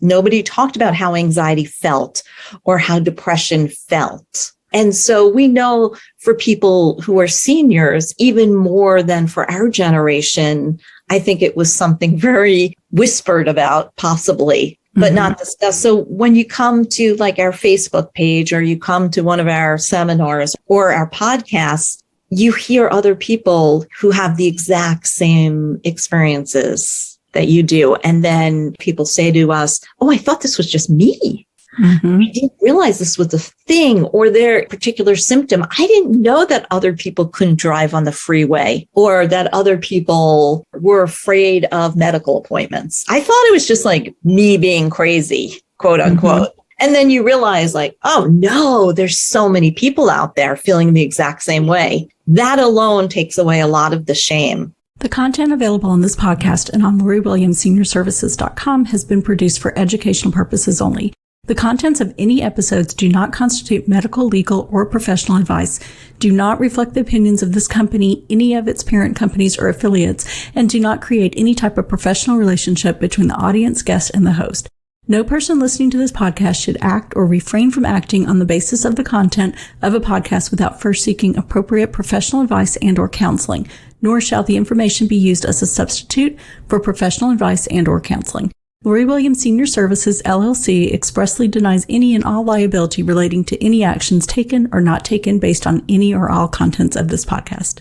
Nobody talked about how anxiety felt or how depression felt. And so we know for people who are seniors, even more than for our generation, I think it was something very whispered about, possibly, but not discussed. So when you come to like our Facebook page, or you come to one of our seminars or our podcasts, you hear other people who have the exact same experiences that you do. And then people say to us, oh, I thought this was just me. I didn't realize this was a thing, or their particular symptom. I didn't know that other people couldn't drive on the freeway, or that other people were afraid of medical appointments. I thought it was just like me being crazy, quote unquote. And then you realize like, oh no, there's so many people out there feeling the exact same way. That alone takes away a lot of the shame. The content available on this podcast and on LoriWilliamsSeniorServices.com has been produced for educational purposes only. The contents of any episodes do not constitute medical, legal, or professional advice, do not reflect the opinions of this company, any of its parent companies or affiliates, and do not create any type of professional relationship between the audience, guest, and the host. No person listening to this podcast should act or refrain from acting on the basis of the content of a podcast without first seeking appropriate professional advice and or counseling, nor shall the information be used as a substitute for professional advice and or counseling. Lori Williams Senior Services, LLC expressly denies any and all liability relating to any actions taken or not taken based on any or all contents of this podcast.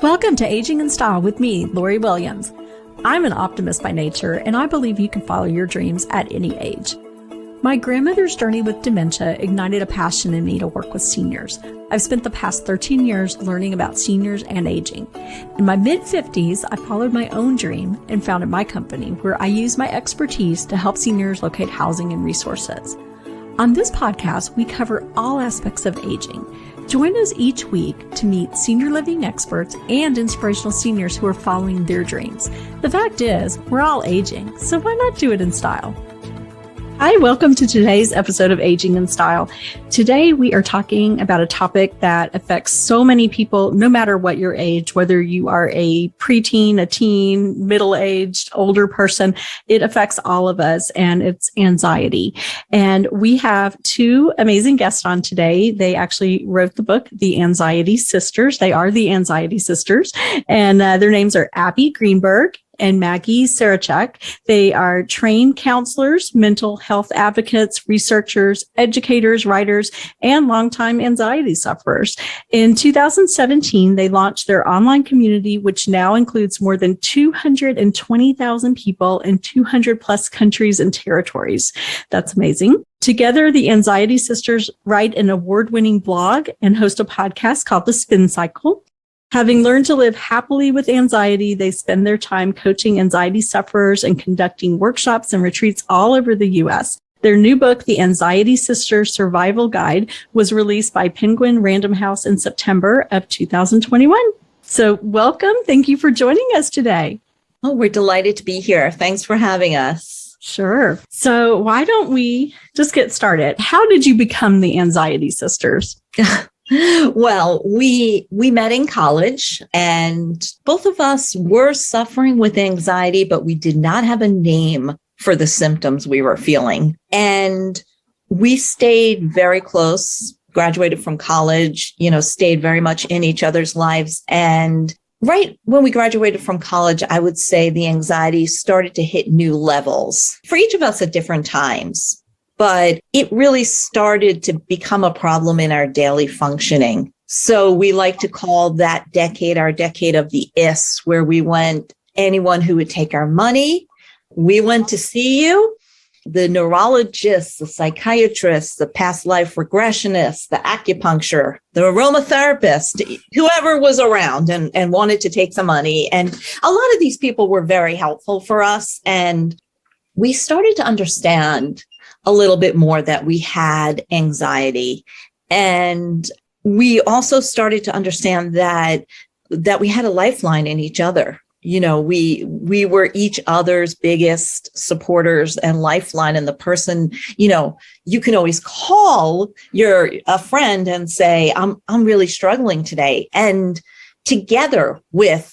Welcome to Aging in Style with me, Lori Williams. I'm an optimist by nature, and I believe you can follow your dreams at any age. My grandmother's journey with dementia ignited a passion in me to work with seniors. I've spent the past 13 years learning about seniors and aging. In my mid-50s, I followed my own dream and founded my company, where I use my expertise to help seniors locate housing and resources. On this podcast, we cover all aspects of aging. Join us each week to meet senior living experts and inspirational seniors who are following their dreams. The fact is, we're all aging, so why not do it in style? Hi, welcome to today's episode of Aging in Style. Today, we are talking about a topic that affects so many people, no matter what your age, whether you are a preteen, a teen, middle-aged, older person, it affects all of us, and it's anxiety. And we have two amazing guests on today. They actually wrote the book, The Anxiety Sisters. They are the Anxiety Sisters, and their names are Abbe Greenberg and Maggie Sarachek. They are trained counselors, mental health advocates, researchers, educators, writers, and longtime anxiety sufferers. In 2017, they launched their online community, which now includes more than 220,000 people in 200 plus countries and territories. That's amazing. Together, the Anxiety Sisters write an award-winning blog and host a podcast called The Spin Cycle. Having learned to live happily with anxiety, they spend their time coaching anxiety sufferers and conducting workshops and retreats all over the U.S. Their new book, The Anxiety Sisters Survival Guide, was released by Penguin Random House in September of 2021. So welcome. Thank you for joining us today. Oh, we're delighted to be here. Thanks for having us. Sure. So why don't we just get started? How did you become the Anxiety Sisters? Well, we met in college, and both of us were suffering with anxiety, but we did not have a name for the symptoms we were feeling. And we stayed very close, graduated from college, stayed very much in each other's lives. And right when we graduated from college, I would say the anxiety started to hit new levels for each of us at different times. But it really started to become a problem in our daily functioning. So we like to call that decade our decade of the IS, where we went, anyone who would take our money, we went to see you. The neurologists, the psychiatrists, the past life regressionists, the acupuncture, the aromatherapist, whoever was around and wanted to take some money. And a lot of these people were very helpful for us. And we started to understand a little bit more that we had anxiety. And we also started to understand that we had a lifeline in each other. We were each other's biggest supporters and lifeline. And the person, you can always call a friend and say, I'm really struggling today. And together with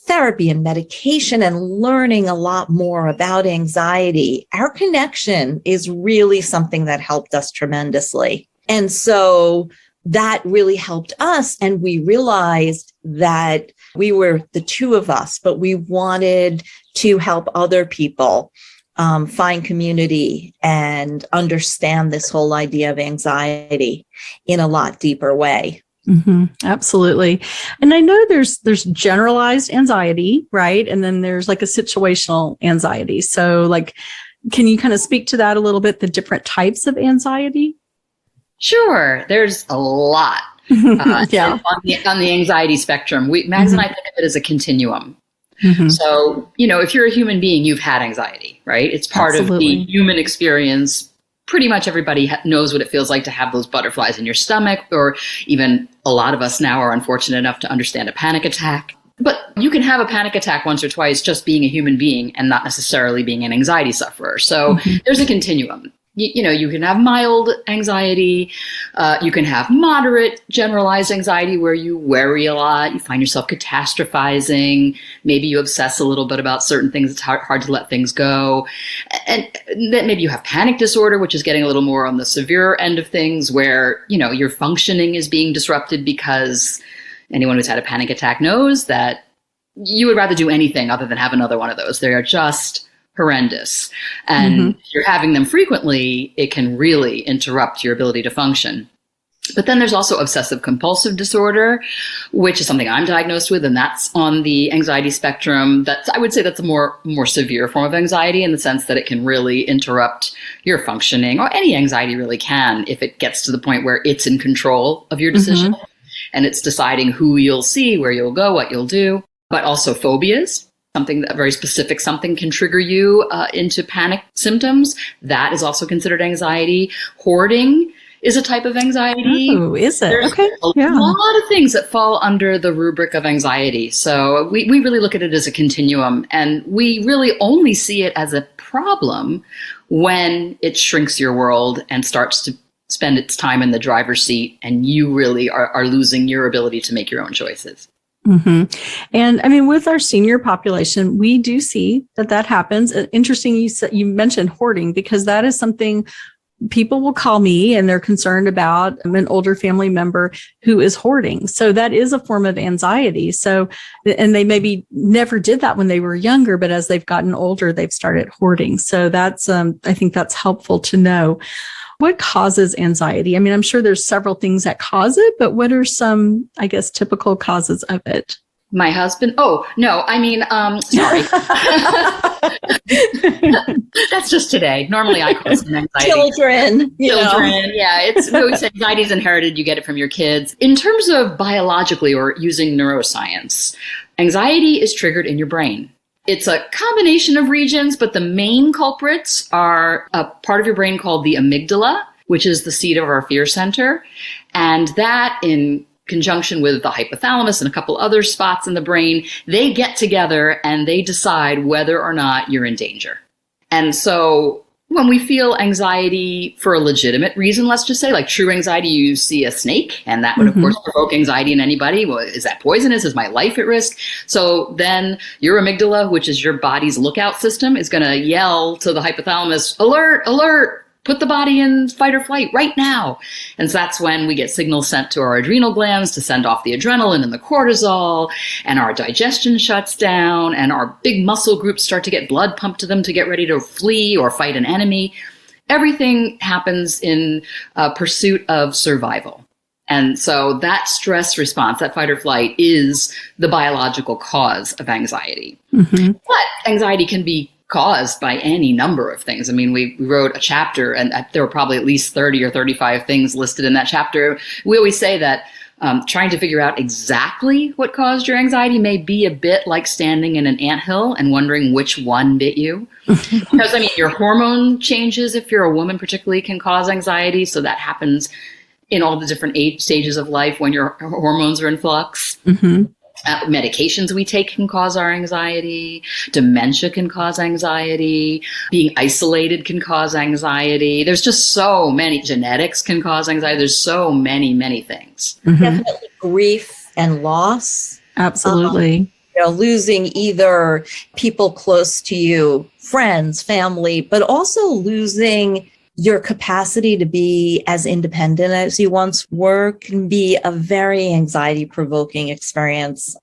therapy and medication and learning a lot more about anxiety, our connection is really something that helped us tremendously. And so that really helped us. And we realized that we were the two of us, but we wanted to help other people find community and understand this whole idea of anxiety in a lot deeper way. Mm-hmm, absolutely. And I know there's generalized anxiety, right? And then there's like a situational anxiety. So like, can you kind of speak to that a little bit, the different types of anxiety? Sure. There's a lot yeah. on the anxiety spectrum. Mags and I think of it as a continuum. Mm-hmm. So, if you're a human being, you've had anxiety, right? It's part Absolutely. of the human experience. Pretty much everybody knows what it feels like to have those butterflies in your stomach, or even a lot of us now are unfortunate enough to understand a panic attack. But you can have a panic attack once or twice just being a human being and not necessarily being an anxiety sufferer. So there's a continuum. You can have mild anxiety. You can have moderate generalized anxiety where you worry a lot. You find yourself catastrophizing. Maybe you obsess a little bit about certain things. It's hard to let things go. And then maybe you have panic disorder, which is getting a little more on the severe end of things where, your functioning is being disrupted because anyone who's had a panic attack knows that you would rather do anything other than have another one of those. They are just horrendous. And if you're having them frequently, it can really interrupt your ability to function. But then there's also obsessive compulsive disorder, which is something I'm diagnosed with, and that's on the anxiety spectrum. I would say that's a more severe form of anxiety in the sense that it can really interrupt your functioning, or any anxiety really can, if it gets to the point where it's in control of your decision and it's deciding who you'll see, where you'll go, what you'll do. But also phobias. Something that very specific, something can trigger you into panic symptoms. That is also considered anxiety. Hoarding is a type of anxiety. Oh, is it? There's okay. a lot of things that fall under the rubric of anxiety. So we really look at it as a continuum, and we really only see it as a problem when it shrinks your world and starts to spend its time in the driver's seat, and you really are losing your ability to make your own choices. Mm-hmm. And I mean, with our senior population, we do see that happens. Interesting, you mentioned hoarding, because that is something people will call me and they're concerned about an older family member who is hoarding. So that is a form of anxiety. So, and they maybe never did that when they were younger, but as they've gotten older, they've started hoarding. So that's, I think that's helpful to know. What causes anxiety? I mean, I'm sure there's several things that cause it, but what are some, I guess, typical causes of it? My husband? Oh, no, I mean, sorry. That's just today. Normally I cause some anxiety. Children. Yeah. We say anxiety is inherited. You get it from your kids. In terms of biologically or using neuroscience, anxiety is triggered in your brain. It's a combination of regions, but the main culprits are a part of your brain called the amygdala, which is the seat of our fear center. And that, in conjunction with the hypothalamus and a couple other spots in the brain, they get together and they decide whether or not you're in danger. And so when we feel anxiety for a legitimate reason, let's just say like true anxiety, you see a snake, and that would of course provoke anxiety in anybody. Well, is that poisonous? Is my life at risk? So then your amygdala, which is your body's lookout system, is going to yell to the hypothalamus, alert, alert, put the body in fight or flight right now. And so that's when we get signals sent to our adrenal glands to send off the adrenaline and the cortisol, and our digestion shuts down, and our big muscle groups start to get blood pumped to them to get ready to flee or fight an enemy. Everything happens in pursuit of survival. And so that stress response, that fight or flight, is the biological cause of anxiety. But anxiety can be caused by any number of things. I mean, we wrote a chapter, and there were probably at least 30 or 35 things listed in that chapter. We always say that trying to figure out exactly what caused your anxiety may be a bit like standing in an anthill and wondering which one bit you. Because, I mean, your hormone changes, if you're a woman particularly, can cause anxiety. So that happens in all the different age stages of life when your hormones are in flux. Medications we take can cause our anxiety. Dementia can cause anxiety. Being isolated can cause anxiety. There's just so many. Genetics can cause anxiety. There's so many, many things. Definitely grief and loss. Absolutely. losing either people close to you, friends, family, but also losing your capacity to be as independent as you once were can be a very anxiety provoking experience.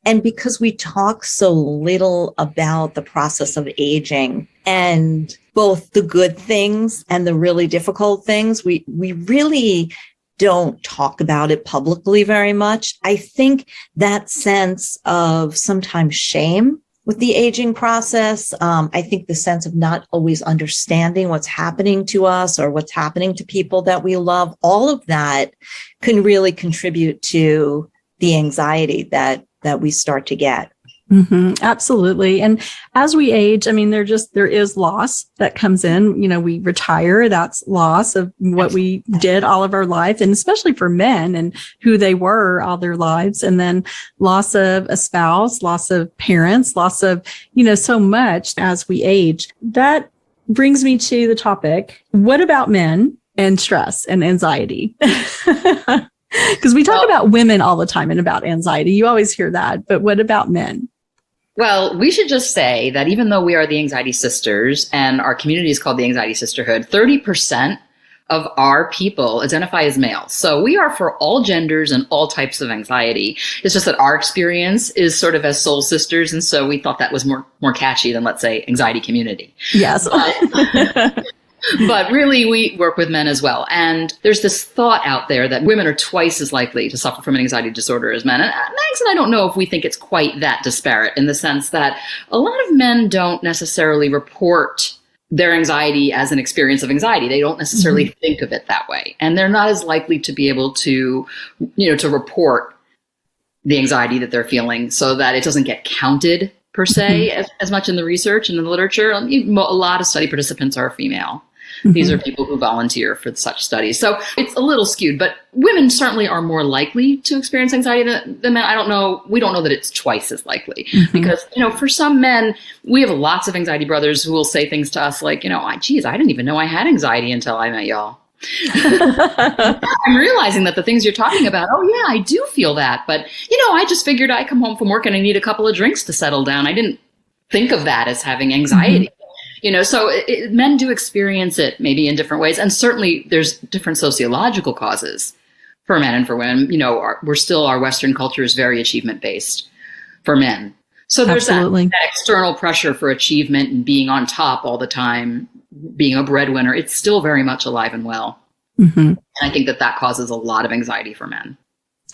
And because we talk so little about the process of aging and both the good things and the really difficult things, we really don't talk about it publicly very much. I think that sense of sometimes shame with the aging process, I think the sense of not always understanding what's happening to us or what's happening to people that we love, all of that can really contribute to the anxiety that we start to get. Mm-hmm, absolutely. And as we age, I mean, there is loss that comes in. We retire, that's loss of what we did all of our life, and especially for men and who they were all their lives. And then loss of a spouse, loss of parents, loss of, so much as we age. That brings me to the topic. What about men and stress and anxiety? Because we talk about women all the time and about anxiety. You always hear that. But what about men? Well, we should just say that even though we are the Anxiety Sisters and our community is called the Anxiety Sisterhood, 30% of our people identify as males. So we are for all genders and all types of anxiety. It's just that our experience is sort of as soul sisters. And so we thought that was more catchy than, let's say, anxiety community. Yes. But really, we work with men as well. And there's this thought out there that women are twice as likely to suffer from an anxiety disorder as men. And Max and I don't know if we think it's quite that disparate, in the sense that a lot of men don't necessarily report their anxiety as an experience of anxiety. They don't necessarily think of it that way. And they're not as likely to be able to, to report the anxiety that they're feeling, so that it doesn't get counted per se as much in the research and in the literature. A lot of study participants are female. These are people who volunteer for such studies. So it's a little skewed, but women certainly are more likely to experience anxiety than men. We don't know that it's twice as likely because, for some men, we have lots of anxiety brothers who will say things to us like, geez, I didn't even know I had anxiety until I met y'all. I'm realizing that the things you're talking about, oh yeah, I do feel that. But, I just figured I come home from work and I need a couple of drinks to settle down. I didn't think of that as having anxiety. So men do experience it maybe in different ways. And certainly there's different sociological causes for men and for women. Our Western culture is very achievement based for men. So there's that external pressure for achievement and being on top all the time, being a breadwinner. It's still very much alive and well. And I think that causes a lot of anxiety for men.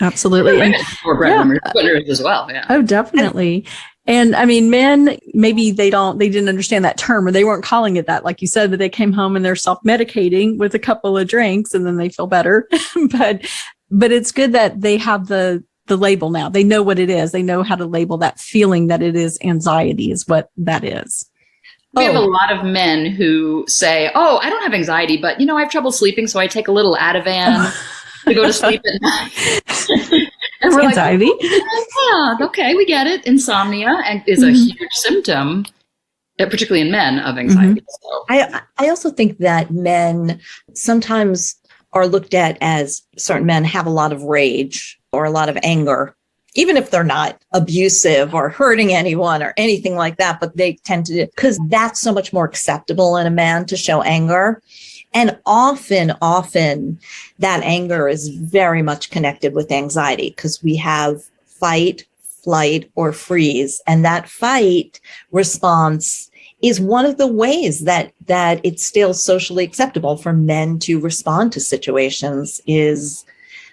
Absolutely. And for breadwinners as well. Yeah. Oh, definitely. And I mean, men, maybe they didn't understand that term, or they weren't calling it that. Like you said, that they came home and they're self-medicating with a couple of drinks and then they feel better. but it's good that they have the label now. They know what it is. They know how to label that feeling, that it is anxiety is what that is. We have a lot of men who say, oh, I don't have anxiety, but I have trouble sleeping. So I take a little Ativan to go to sleep at night. And we're anxiety. Like, yeah, okay, we get it. Insomnia is a huge symptom, particularly in men, of anxiety. So. I also think that men sometimes are looked at as certain men have a lot of rage or a lot of anger, even if they're not abusive or hurting anyone or anything like that, but they tend to, because that's so much more acceptable in a man to show anger. And often that anger is very much connected with anxiety because we have fight, flight, or freeze. And that fight response is one of the ways that it's still socially acceptable for men to respond to situations, is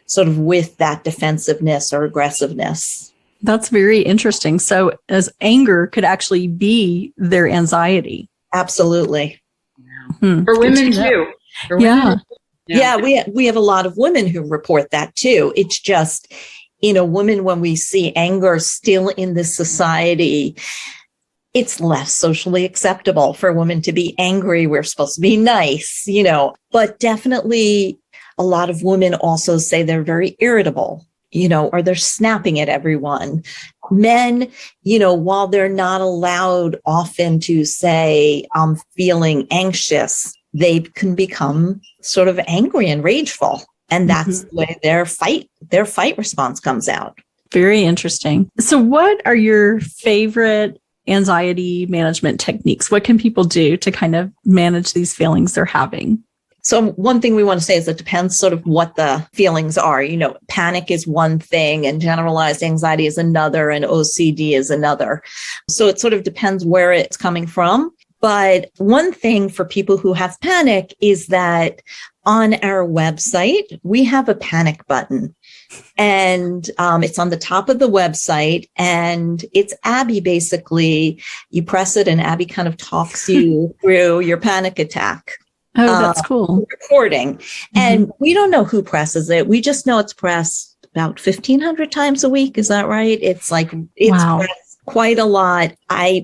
sort of with that defensiveness or aggressiveness. That's very interesting. So as anger could actually be their anxiety. Absolutely. For women too. Yeah, we have a lot of women who report that too. It's just in a woman, when we see anger still in this society, it's less socially acceptable for a woman to be angry. We're supposed to be nice, but definitely a lot of women also say they're very irritable, or they're snapping at everyone. Men, while they're not allowed often to say, I'm feeling anxious, they can become sort of angry and rageful. And that's the way their fight response comes out. Very interesting. So what are your favorite anxiety management techniques? What can people do to kind of manage these feelings they're having? So one thing we want to say is it depends sort of what the feelings are. You know, panic is one thing and generalized anxiety is another and OCD is another. So it sort of depends where it's coming from. But one thing for people who have panic is that on our website, we have a panic button. And it's on the top of the website, and it's Abbe. Basically, you press it and Abbe kind of talks you through your panic attack. Oh, that's cool. Recording. And we don't know who presses it. We just know it's pressed about 1,500 times a week. Is that right? It's like, it's pressed quite a lot.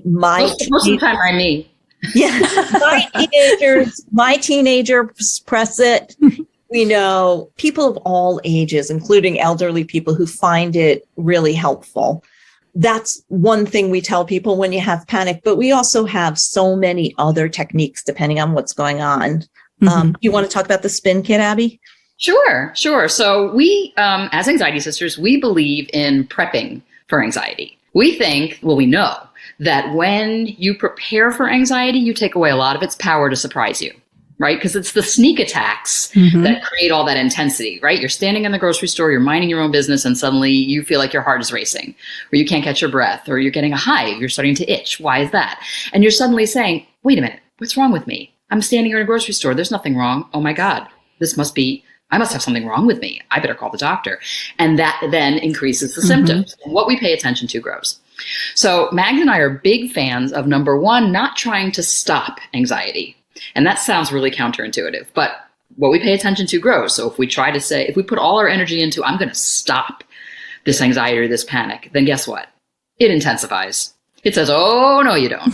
Most of the time by me. Yeah. My teenagers press it. We know people of all ages, including elderly people, who find it really helpful. That's one thing we tell people when you have panic, but we also have so many other techniques depending on what's going on. You want to talk about the spin kit, Abbe? Sure. So we, as Anxiety Sisters, we believe in prepping for anxiety. We think, we know that when you prepare for anxiety, you take away a lot of its power to surprise you. Right? Because it's the sneak attacks that create all that intensity, right? You're standing in the grocery store, you're minding your own business, and suddenly you feel like your heart is racing, or you can't catch your breath, or you're getting a hive, you're starting to itch. Why is that? And you're suddenly saying, wait a minute, what's wrong with me? I'm standing here in a grocery store. There's nothing wrong. Oh my God, I must have something wrong with me. I better call the doctor. And that then increases the symptoms. And what we pay attention to grows. So Mags and I are big fans of, number one, not trying to stop anxiety. And that sounds really counterintuitive, but what we pay attention to grows. So if we put all our energy into, I'm going to stop this anxiety or this panic, then guess what? It intensifies. It says, oh, no, you don't.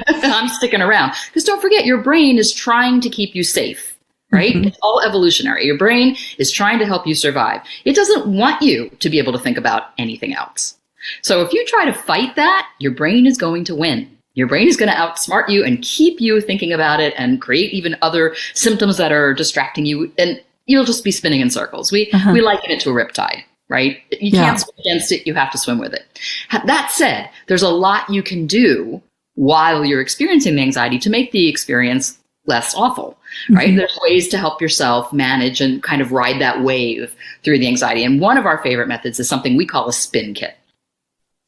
I'm sticking around. Because don't forget, your brain is trying to keep you safe, right? It's all evolutionary. Your brain is trying to help you survive. It doesn't want you to be able to think about anything else. So if you try to fight that, your brain is going to win. Your brain is going to outsmart you and keep you thinking about it and create even other symptoms that are distracting you. And you'll just be spinning in circles. We liken it to a riptide, right? You can't swim against it. You have to swim with it. That said, there's a lot you can do while you're experiencing the anxiety to make the experience less awful, right? There's ways to help yourself manage and kind of ride that wave through the anxiety. And one of our favorite methods is something we call a spin kit.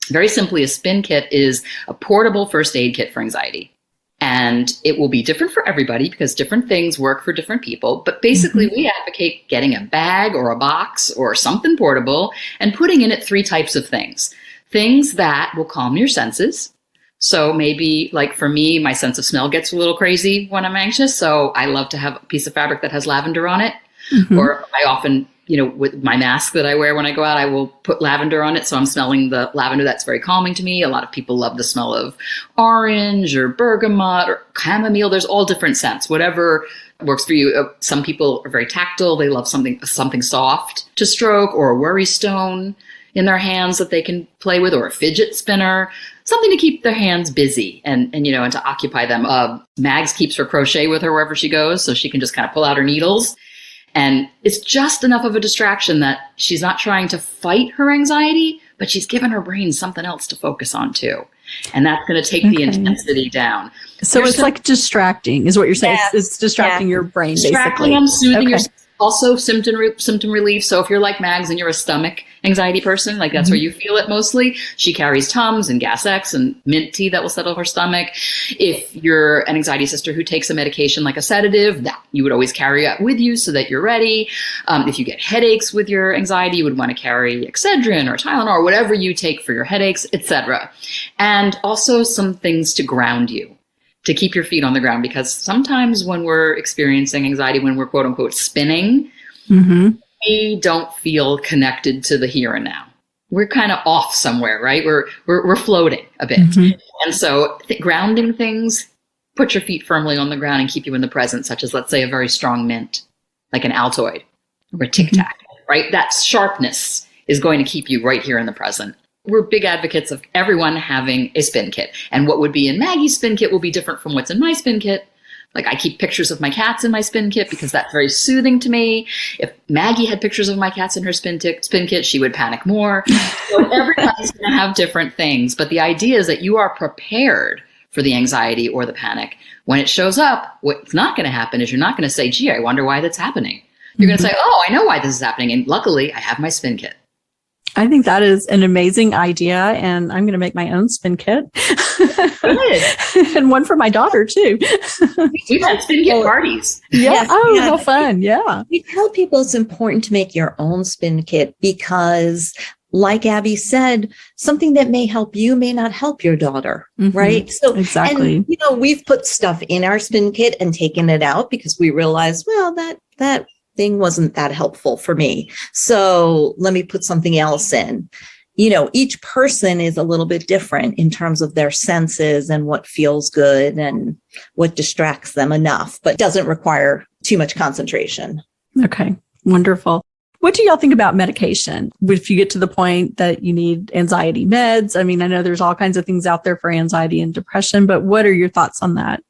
Very simply, a spin kit is a portable first aid kit for anxiety. And it will be different for everybody because different things work for different people. But basically, we advocate getting a bag or a box or something portable and putting in it 3 types of things. Things that will calm your senses. So maybe, like for me, my sense of smell gets a little crazy when I'm anxious. So I love to have a piece of fabric that has lavender on it. Or I often, with my mask that I wear when I go out, I will put lavender on it. So I'm smelling the lavender. That's very calming to me. A lot of people love the smell of orange or bergamot or chamomile. There's all different scents, whatever works for you. Some people are very tactile. They love something soft to stroke, or a worry stone in their hands that they can play with, or a fidget spinner, something to keep their hands busy and to occupy them. Mags keeps her crochet with her wherever she goes, so she can just kind of pull out her needles. And it's just enough of a distraction that she's not trying to fight her anxiety, but she's given her brain something else to focus on too. And that's going to take the intensity down. So it's like distracting is what you're saying. Yes. It's distracting your brain, distracting basically. Them, soothing yourself. Also symptom relief. So if you're like Mags and you're a stomach anxiety person, like that's where you feel it mostly. She carries Tums and Gas X and mint tea that will settle her stomach. If you're an anxiety sister who takes a medication like a sedative, that you would always carry it with you so that you're ready. If you get headaches with your anxiety, you would want to carry Excedrin or Tylenol or whatever you take for your headaches, etc. And also some things to ground you, to keep your feet on the ground, because sometimes when we're experiencing anxiety, when we're quote unquote spinning, we don't feel connected to the here and now. We're kind of off somewhere, right? We're floating a bit. And so grounding things, put your feet firmly on the ground and keep you in the present, such as, let's say, a very strong mint, like an Altoid or a Tic Tac, right? That sharpness is going to keep you right here in the present. We're big advocates of everyone having a spin kit. And what would be in Maggie's spin kit will be different from what's in my spin kit. Like I keep pictures of my cats in my spin kit because that's very soothing to me. If Maggie had pictures of my cats in her spin kit, she would panic more. So everybody's going to have different things. But the idea is that you are prepared for the anxiety or the panic. When it shows up, what's not going to happen is you're not going to say, gee, I wonder why that's happening. You're going to say, oh, I know why this is happening. And luckily, I have my spin kit. I think that is an amazing idea, and I'm going to make my own spin kit. And one for my daughter, too. We've had spin kit parties. Yeah. Yes, Oh, yeah. how fun. Yeah. We tell people it's important to make your own spin kit because, like Abby said, something that may help you may not help your daughter, right? So exactly. And, we've put stuff in our spin kit and taken it out because we realized, well, that thing wasn't that helpful for me. So let me put something else in. Each person is a little bit different in terms of their senses and what feels good and what distracts them enough, but doesn't require too much concentration. Okay. Wonderful. What do y'all think about medication? If you get to the point that you need anxiety meds, I mean, I know there's all kinds of things out there for anxiety and depression, but what are your thoughts on that?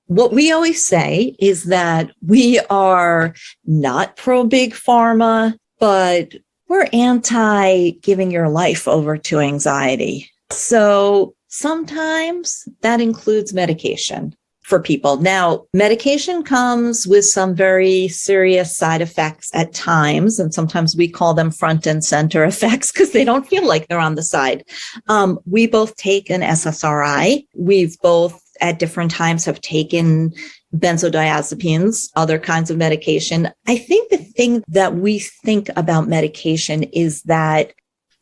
What we always say is that we are not pro big pharma, but we're anti giving your life over to anxiety. So sometimes that includes medication for people. Now, medication comes with some very serious side effects at times, and sometimes we call them front and center effects because they don't feel like they're on the side. We both take an SSRI. We've both at different times have taken benzodiazepines, other kinds of medication. I think the thing that we think about medication is that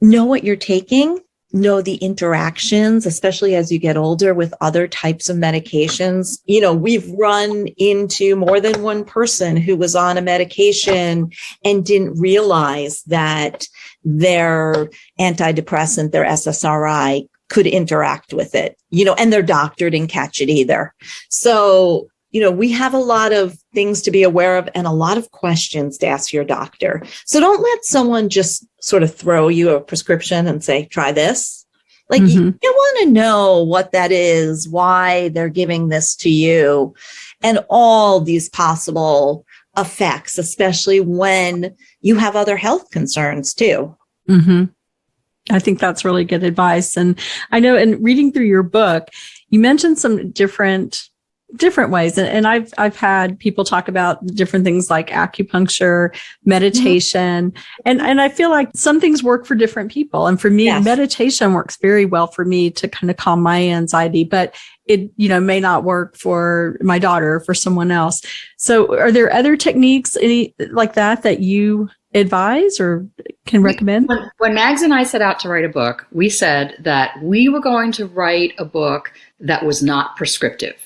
know what you're taking, know the interactions, especially as you get older with other types of medications. We've run into more than one person who was on a medication and didn't realize that their antidepressant, their SSRI, could interact with it, and their doctor didn't catch it either. So, we have a lot of things to be aware of and a lot of questions to ask your doctor. So don't let someone just sort of throw you a prescription and say, try this. Like you want to know what that is, why they're giving this to you, and all these possible effects, especially when you have other health concerns too. Mm-hmm. I think that's really good advice. And I know in reading through your book, you mentioned some different ways. And I've had people talk about different things like acupuncture, meditation. And I feel like some things work for different people. And for me, Yes. meditation works very well for me to kind of calm my anxiety, but it, may not work for my daughter or for someone else. So are there other techniques like that you advise or can recommend? When Mags and I set out to write a book, we said that we were going to write a book that was not prescriptive.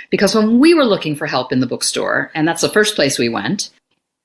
Because when we were looking for help in the bookstore, and that's the first place we went,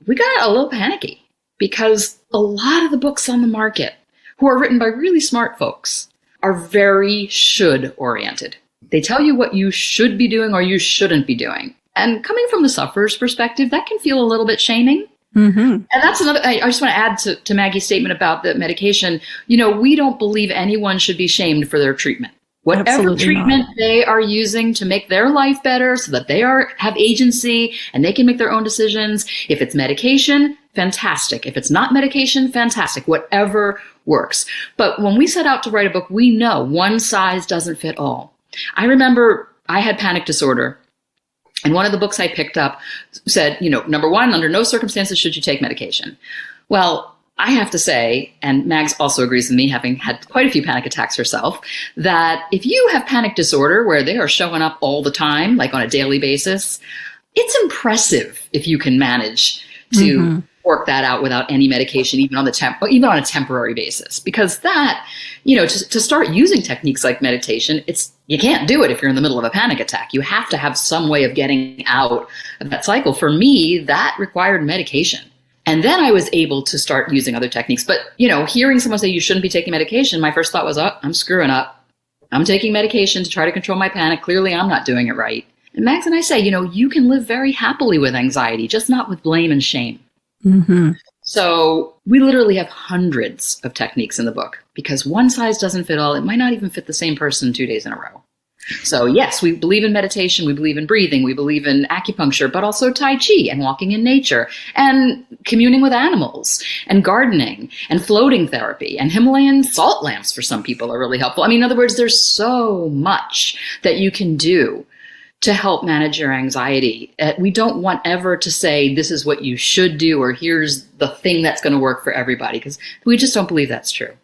we got a little panicky because a lot of the books on the market, who are written by really smart folks, are very should oriented. They tell you what you should be doing or you shouldn't be doing. And coming from the sufferer's perspective, that can feel a little bit shaming. Mm-hmm. And that's another, I just want to add to Maggie's statement about the medication. We don't believe anyone should be shamed for their treatment. Whatever Absolutely treatment not. they are using to make their life better so that they have agency and they can make their own decisions. If it's medication, fantastic. If it's not medication, fantastic. Whatever works. But when we set out to write a book, we know one size doesn't fit all. I remember I had panic disorder. And one of the books I picked up said, number one, under no circumstances should you take medication. Well, I have to say, and Mags also agrees with me, having had quite a few panic attacks herself, that if you have panic disorder where they are showing up all the time, like on a daily basis, it's impressive if you can manage to work that out without any medication, even on a temporary basis. Because that, to start using techniques like meditation, you can't do it if you're in the middle of a panic attack. You have to have some way of getting out of that cycle. For me, that required medication. And then I was able to start using other techniques. But, hearing someone say you shouldn't be taking medication, my first thought was, oh, I'm screwing up. I'm taking medication to try to control my panic. Clearly, I'm not doing it right. And Max and I say, you can live very happily with anxiety, just not with blame and shame. Mm-hmm. So we literally have hundreds of techniques in the book because one size doesn't fit all. It might not even fit the same person 2 days in a row. So yes, we believe in meditation, we believe in breathing, we believe in acupuncture, but also Tai Chi and walking in nature and communing with animals and gardening and floating therapy and Himalayan salt lamps for some people are really helpful. I mean, in other words, there's so much that you can do to help manage your anxiety. We don't want ever to say, this is what you should do, or here's the thing that's going to work for everybody, because we just don't believe that's true.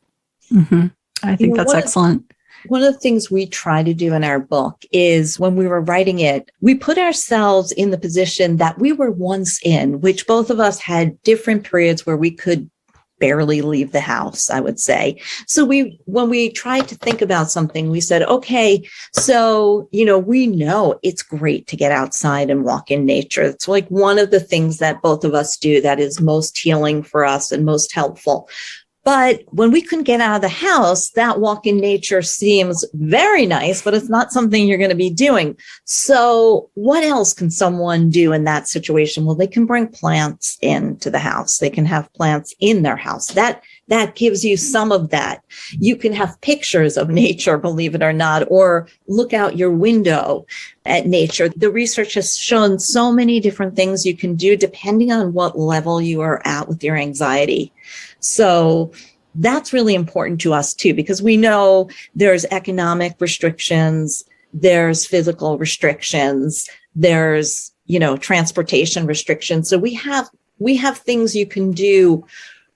Mm-hmm. I think that's excellent. One of the things we try to do in our book is when we were writing it, we put ourselves in the position that we were once in, which both of us had different periods where we could barely leave the house, I would say. So when we tried to think about something, we said, okay, so, we know it's great to get outside and walk in nature. It's like one of the things that both of us do that is most healing for us and most helpful. But when we couldn't get out of the house, that walk in nature seems very nice, but it's not something you're going to be doing. So what else can someone do in that situation? Well, they can bring plants into the house. They can have plants in their house. That gives you some of that. You can have pictures of nature, believe it or not, or look out your window at nature. The research has shown so many different things you can do depending on what level you are at with your anxiety. So that's really important to us too, because we know there's economic restrictions, there's physical restrictions, there's, transportation restrictions. So we have things you can do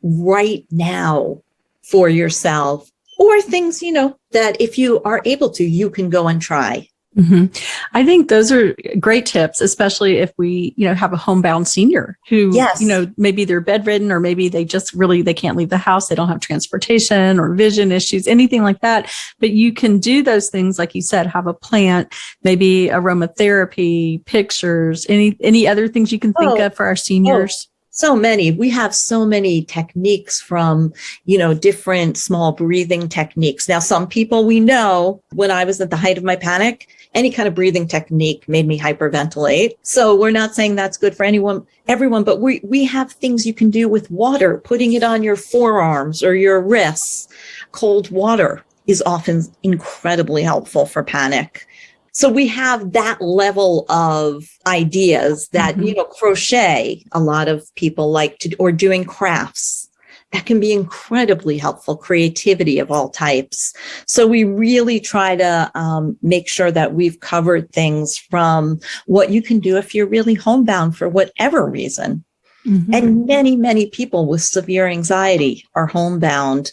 right now for yourself, or things, that if you are able to, you can go and try. Mm-hmm. I think those are great tips, especially if we, have a homebound senior who, yes, maybe they're bedridden, or maybe they just they can't leave the house. They don't have transportation or vision issues, anything like that. But you can do those things, like you said, have a plant, maybe aromatherapy, pictures, any other things you can think of for our seniors. So many. We have so many techniques from, different small breathing techniques. Now, some people we know, when I was at the height of my panic, any kind of breathing technique made me hyperventilate. So we're not saying that's good for everyone, but we have things you can do with water, putting it on your forearms or your wrists. Cold water is often incredibly helpful for panic. So we have that level of ideas that, crochet, a lot of people like to, or doing crafts. That can be incredibly helpful, creativity of all types. So we really try to make sure that we've covered things from what you can do if you're really homebound for whatever reason. Mm-hmm. And many, many people with severe anxiety are homebound,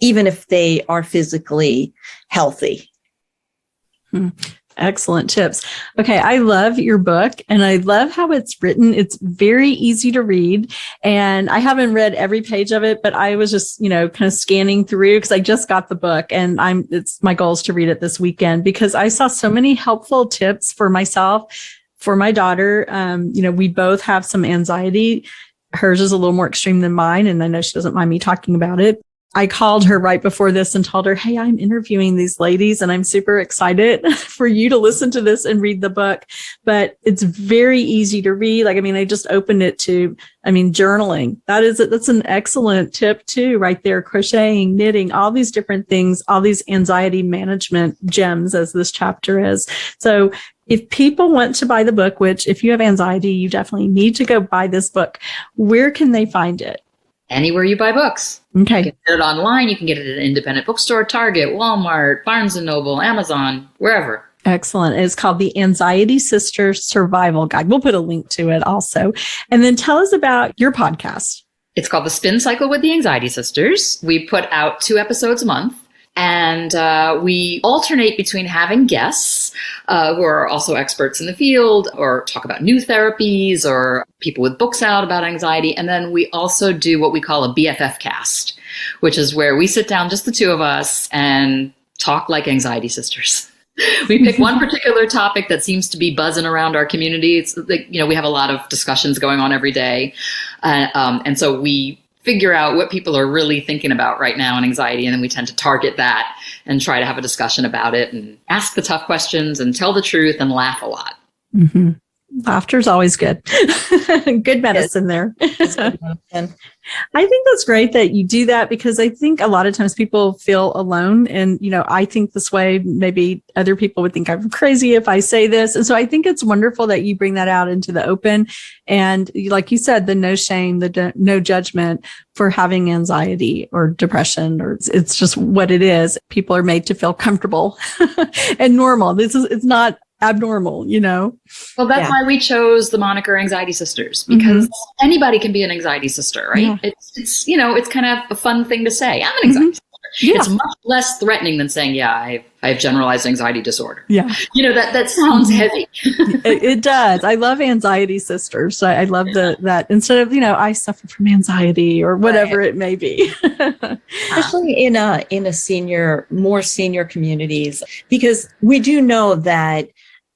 even if they are physically healthy. Excellent tips. Okay. I love your book and I love how it's written. It's very easy to read, and I haven't read every page of it, but I was just, kind of scanning through because I just got the book, and it's my goal is to read it this weekend because I saw so many helpful tips for myself, for my daughter. We both have some anxiety. Hers is a little more extreme than mine, and I know she doesn't mind me talking about it. I called her right before this and told her, hey, I'm interviewing these ladies and I'm super excited for you to listen to this and read the book. But it's very easy to read. I just opened it to, journaling. That's an excellent tip too, right there. Crocheting, knitting, all these different things, all these anxiety management gems, as this chapter is. So if people want to buy the book, which if you have anxiety, you definitely need to go buy this book, where can they find it? Anywhere you buy books. Okay. You can get it online. You can get it at an independent bookstore, Target, Walmart, Barnes & Noble, Amazon, wherever. Excellent. It's called The Anxiety Sisters Survival Guide. We'll put a link to it also. And then tell us about your podcast. It's called The Spin Cycle with the Anxiety Sisters. We put out 2 episodes a month. And we alternate between having guests who are also experts in the field, or talk about new therapies, or people with books out about anxiety. And then we also do what we call a BFF cast, which is where we sit down, just the 2 of us, and talk like anxiety sisters. We pick one particular topic that seems to be buzzing around our community. It's like, we have a lot of discussions going on every day. And so we figure out what people are really thinking about right now in anxiety. And then we tend to target that and try to have a discussion about it and ask the tough questions and tell the truth and laugh a lot. Mm-hmm. Laughter's always good. Good medicine there. I think that's great that you do that, because I think a lot of times people feel alone. And, I think this way, maybe other people would think I'm crazy if I say this. And so I think it's wonderful that you bring that out into the open. And like you said, the no shame, the no judgment for having anxiety or depression, or it's just what it is. People are made to feel comfortable and normal. It's not abnormal, Well, that's why we chose the moniker Anxiety Sisters, because anybody can be an anxiety sister, right? Yeah. It's kind of a fun thing to say. I'm an anxiety sister. Yeah. It's much less threatening than saying, I have generalized anxiety disorder. Yeah. That sounds heavy. It does. I love anxiety sisters. So I love that instead of, I suffer from anxiety or whatever it may be. Especially in more senior communities, because we do know that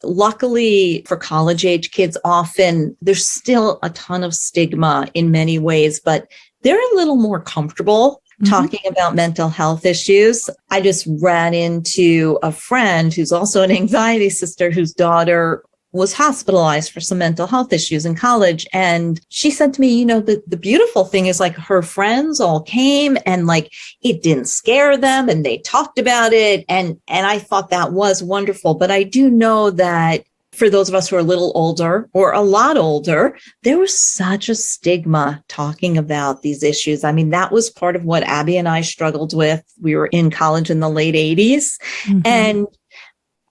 luckily for college age kids, often there's still a ton of stigma in many ways, but they're a little more comfortable talking about mental health issues. I just ran into a friend who's also an anxiety sister whose daughter was hospitalized for some mental health issues in college. And she said to me, the beautiful thing is like her friends all came and like it didn't scare them and they talked about it. And I thought that was wonderful. But I do know that for those of us who are a little older or a lot older, there was such a stigma talking about these issues. I mean, that was part of what Abbe and I struggled with. We were in college in the late 80s and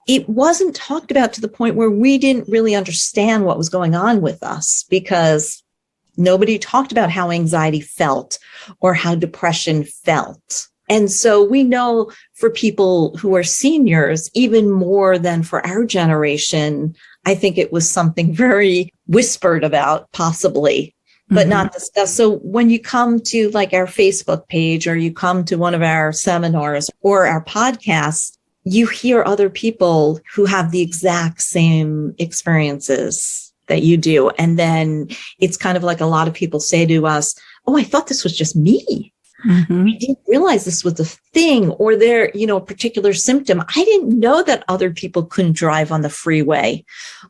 it wasn't talked about to the point where we didn't really understand what was going on with us, because nobody talked about how anxiety felt or how depression felt. And so we know for people who are seniors, even more than for our generation, I think it was something very whispered about, possibly, but not discussed. So when you come to like our Facebook page, or you come to one of our seminars or our podcasts, you hear other people who have the exact same experiences that you do. And then it's kind of like a lot of people say to us, oh, I thought this was just me. I didn't realize this was a thing, or their, a particular symptom. I didn't know that other people couldn't drive on the freeway,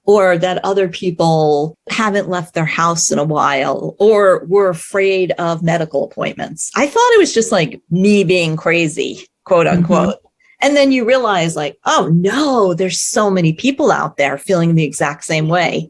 or that other people haven't left their house in a while, or were afraid of medical appointments. I thought it was just like me being crazy, quote unquote. And then you realize like, oh no, there's so many people out there feeling the exact same way.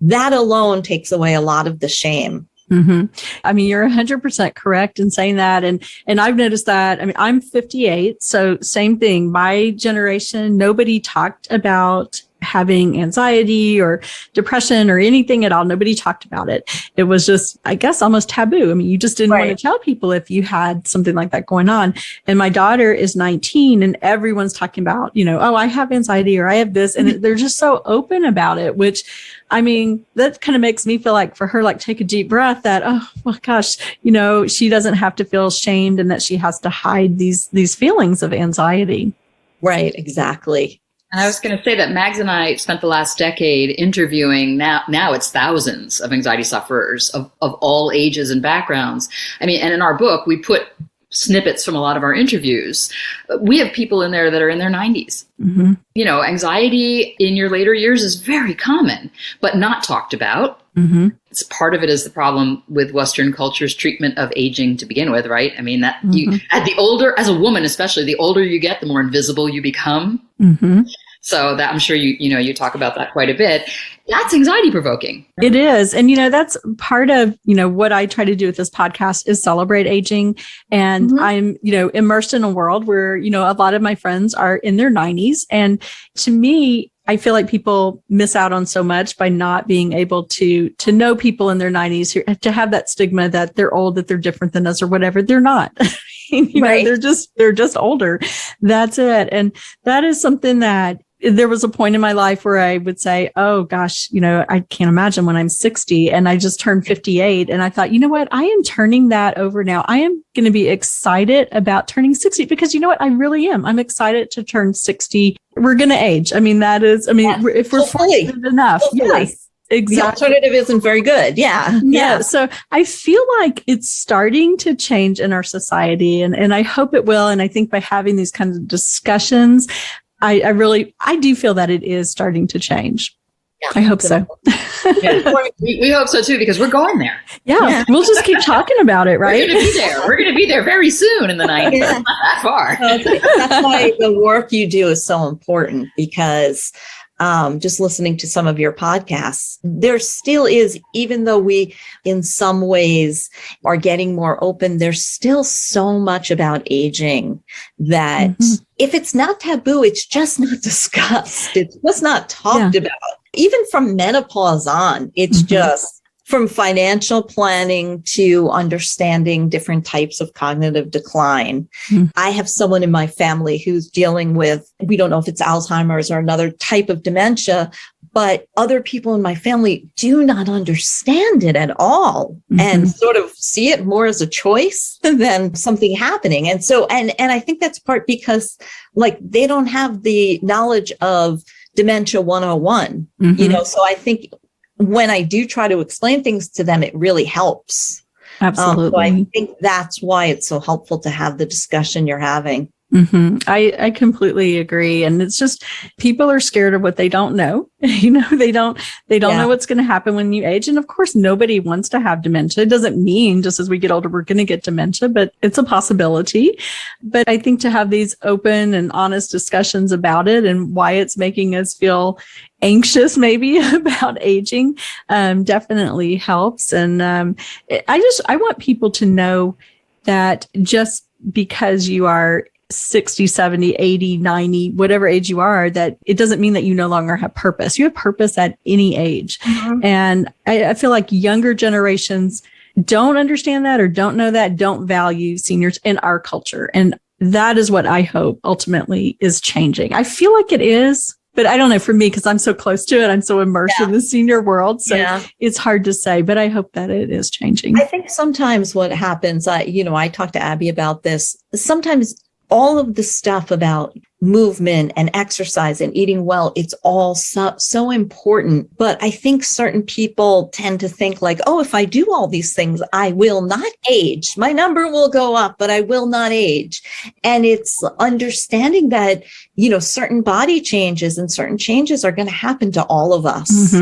That alone takes away a lot of the shame. I mean, you're 100% correct in saying that. And I've noticed that. I mean, I'm 58. So same thing. My generation, nobody talked about having anxiety or depression or anything at all. Nobody talked about it. It was just, I guess, almost taboo. I mean, you just didn't want to tell people if you had something like that going on. And my daughter is 19 and everyone's talking about, oh, I have anxiety or I have this. And they're just so open about it, which, I mean, that kind of makes me feel like for her, like take a deep breath that, oh, well, gosh, she doesn't have to feel shamed and that she has to hide these feelings of anxiety. Right. Exactly. And I was going to say that Mags and I spent the last decade interviewing, now it's thousands of anxiety sufferers of all ages and backgrounds. I mean, and in our book, we put snippets from a lot of our interviews. We have people in there that are in their 90s. Anxiety in your later years is very common, but not talked about. It's part of it is the problem with Western culture's treatment of aging to begin with, right? I mean, that you, as a woman, especially, the older you get, the more invisible you become. So that I'm sure you talk about that quite a bit. That's anxiety provoking. It is. And, that's part of, what I try to do with this podcast is celebrate aging. And I'm, immersed in a world where, a lot of my friends are in their 90s. And to me, I feel like people miss out on so much by not being able to know people in their 90s who to have that stigma that they're old, that they're different than us or whatever. They're not. They're just older. That's it. And that is something that there was a point in my life where I would say, oh gosh, I can't imagine when I'm 60 and I just turned 58. And I thought, you know what? I am turning that over now. I am going to be excited about turning 60 because you know what? I really am. I'm excited to turn 60. We're going to age. I mean, if we're fortunate enough. Yes. Exactly. The alternative isn't very good. Yeah. Yeah. So I feel like it's starting to change in our society and I hope it will. And I think by having these kinds of discussions, I do feel that it is starting to change. I hope so. Yeah, we hope so too, because we're going there. Yeah. We'll just keep talking about it, right? We're going to be there. We're going to be there very soon in the 90s. Yeah. Not that far. That's why the work you do is so important, because just listening to some of your podcasts, there still is, even though we in some ways are getting more open, there's still so much about aging that if it's not taboo, it's just not discussed. It's just not talked about. Even from menopause on, it's just from financial planning to understanding different types of cognitive decline. I have someone in my family who's dealing with, we don't know if it's Alzheimer's or another type of dementia, but other people in my family do not understand it at all and sort of see it more as a choice than something happening. And so, and I think that's part because like they don't have the knowledge of dementia 101, so I think when I do try to explain things to them, it really helps. Absolutely. So I think that's why it's so helpful to have the discussion you're having. I completely agree. And it's just, people are scared of what they don't know. They don't know what's going to happen when you age. And of course, nobody wants to have dementia. It doesn't mean just as we get older, we're going to get dementia, but it's a possibility. But I think to have these open and honest discussions about it and why it's making us feel anxious maybe about aging, definitely helps. And, I want people to know that just because you are 60, 70, 80, 90, whatever age you are, that it doesn't mean that you no longer have purpose. You have purpose at any age. And I feel like younger generations don't understand that or don't know that, don't value seniors in our culture. And that is what I hope ultimately is changing. I feel like it is, but I don't know for me, because I'm so close to it. I'm so immersed in the senior world. So it's hard to say, but I hope that it is changing. I think sometimes what happens, I talked to Abbe about this. Sometimes all of the stuff about movement and exercise and eating well, it's all so important. But I think certain people tend to think like, oh, if I do all these things, I will not age. My number will go up, but I will not age. And it's understanding that, certain body changes and certain changes are going to happen to all of us.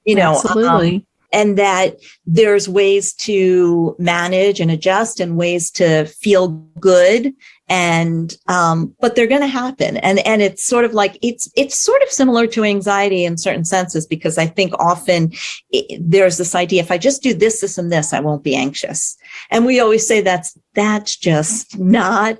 Absolutely. And that there's ways to manage and adjust and ways to feel good. And, but they're going to happen. And it's sort of like, it's sort of similar to anxiety in certain senses, because I think often there's this idea, if I just do this, this, and this, I won't be anxious. And we always say that's just not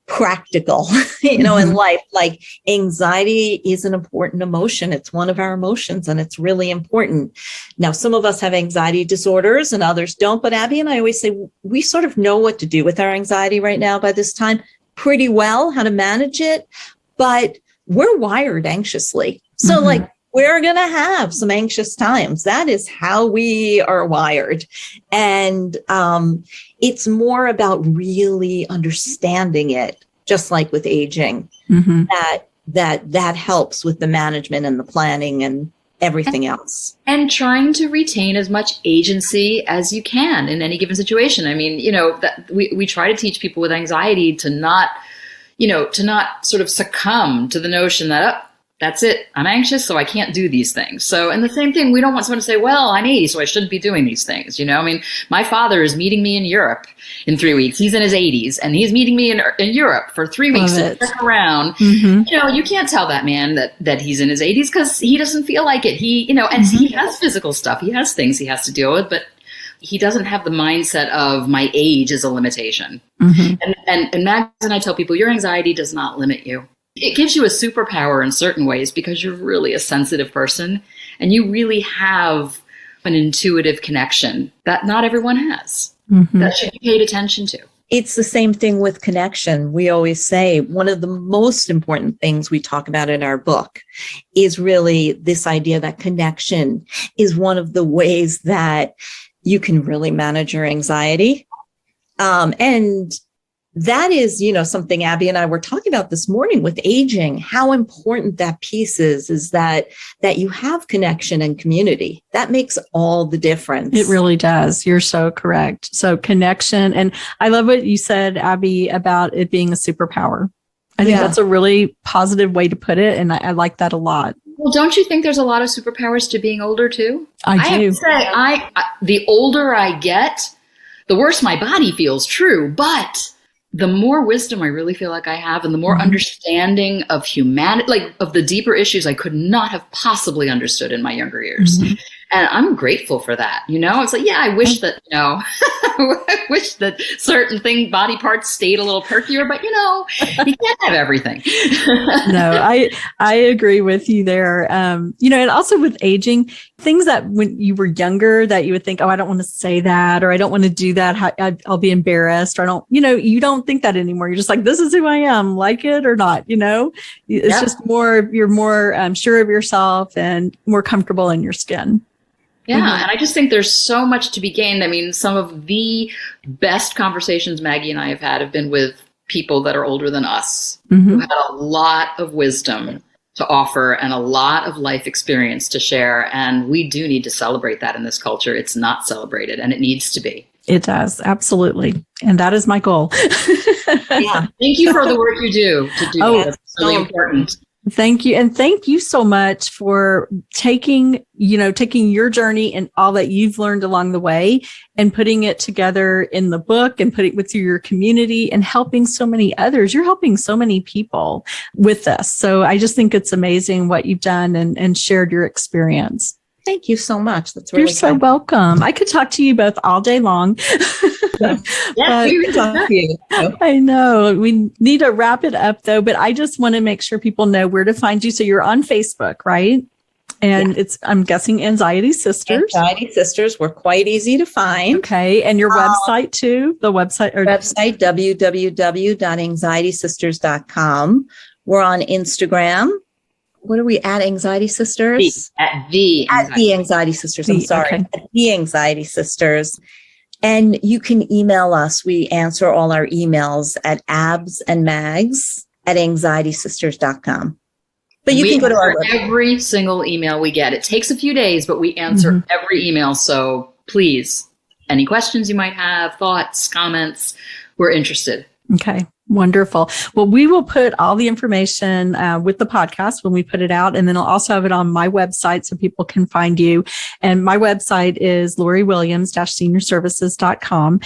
practical, in life. Like anxiety is an important emotion. It's one of our emotions and it's really important. Now, some of us have anxiety disorders and others don't, but Abbe and I always say we sort of know what to do with our anxiety right now by this time pretty well, how to manage it, but we're wired anxiously. So like we're going to have some anxious times. That is how we are wired. And it's more about really understanding it, just like with aging, that helps with the management and the planning and everything else. And trying to retain as much agency as you can in any given situation. I mean, that we try to teach people with anxiety to not sort of succumb to the notion that, that's it, I'm anxious, so I can't do these things. So, and the same thing, we don't want someone to say, well, I'm 80, so I shouldn't be doing these things. I mean, my father is meeting me in Europe in 3 weeks. He's in his 80s, and he's meeting me in Europe for 3 weeks to check around. You can't tell that man that he's in his 80s because he doesn't feel like it. He, and he has physical stuff. He has things he has to deal with, but he doesn't have the mindset of my age is a limitation. And Maggie and I tell people, your anxiety does not limit you. It gives you a superpower in certain ways because you're really a sensitive person and you really have an intuitive connection that not everyone has. That should be paid attention to. It's the same thing with connection. We always say one of the most important things we talk about in our book is really this idea that connection is one of the ways that you can really manage your anxiety. And that is, something Abbe and I were talking about this morning with aging, how important that piece is that you have connection and community. That makes all the difference. It really does. You're so correct. So connection. And I love what you said, Abbe, about it being a superpower. I think that's a really positive way to put it. And I like that a lot. Well, don't you think there's a lot of superpowers to being older too? I do. have to say, the older I get, the worse my body feels, true. But the more wisdom I really feel like I have and the more understanding of humanity, like of the deeper issues I could not have possibly understood in my younger years. And I'm grateful for that. It's like, yeah, I wish that, I wish that certain body parts stayed a little perkier, but you can't have everything. No, I agree with you there. And also with aging, things that when you were younger that you would think, oh, I don't want to say that, or I don't want to do that. I'll be embarrassed, or I don't, you don't think that anymore. You're just like, this is who I am, like it or not, it's just you're more sure of yourself and more comfortable in your skin. Yeah. And I just think there's so much to be gained. I mean, some of the best conversations Maggie and I have been with people that are older than us, who had a lot of wisdom to offer and a lot of life experience to share. And we do need to celebrate that in this culture. It's not celebrated, and it needs to be. It does. Absolutely. And that is my goal. Yeah. Thank you for the work you do to do that. It's really important. Thank you. And thank you so much for taking your journey and all that you've learned along the way and putting it together in the book and putting it with your community and helping so many others. You're helping so many people with this. So I just think it's amazing what you've done and shared your experience. Thank you so much. That's really You're so welcome. I could talk to you both all day long. Yeah, we could talk to you. I know. We need to wrap it up though, but I just want to make sure people know where to find you. So you're on Facebook, right? And it's, I'm guessing, Anxiety Sisters. Anxiety Sisters. We're quite easy to find. Okay. And your website too? The website? www.anxietysisters.com. We're on Instagram. What are we at? Anxiety Sisters? At the Anxiety Sisters. I'm sorry. Okay. At the Anxiety Sisters. And you can email us. We answer all our emails at absandmags@anxietysisters.com. But you can go to our website. Every single email we get. It takes a few days, but we answer every email. So please, any questions you might have, thoughts, comments, we're interested. Okay. Wonderful. Well, we will put all the information with the podcast when we put it out. And then I'll also have it on my website so people can find you. And my website is LoriWilliams-seniorservices.com.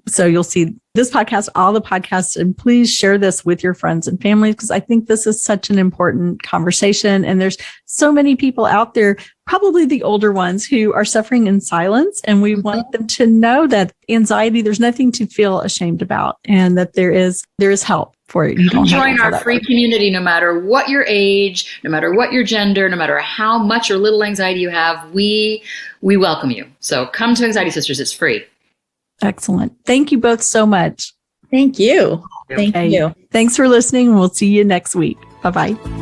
So you'll see this podcast, all the podcasts, and please share this with your friends and family, because I think this is such an important conversation. And there's so many people out there, probably the older ones, who are suffering in silence. And we want them to know that anxiety, there's nothing to feel ashamed about, and that there is help for it. You don't join our free community, no matter what your age, no matter what your gender, no matter how much or little anxiety you have, we welcome you. So come to Anxiety Sisters. It's free. Excellent. Thank you both so much. Thank you. Thank you. Thanks for listening. We'll see you next week. Bye-bye.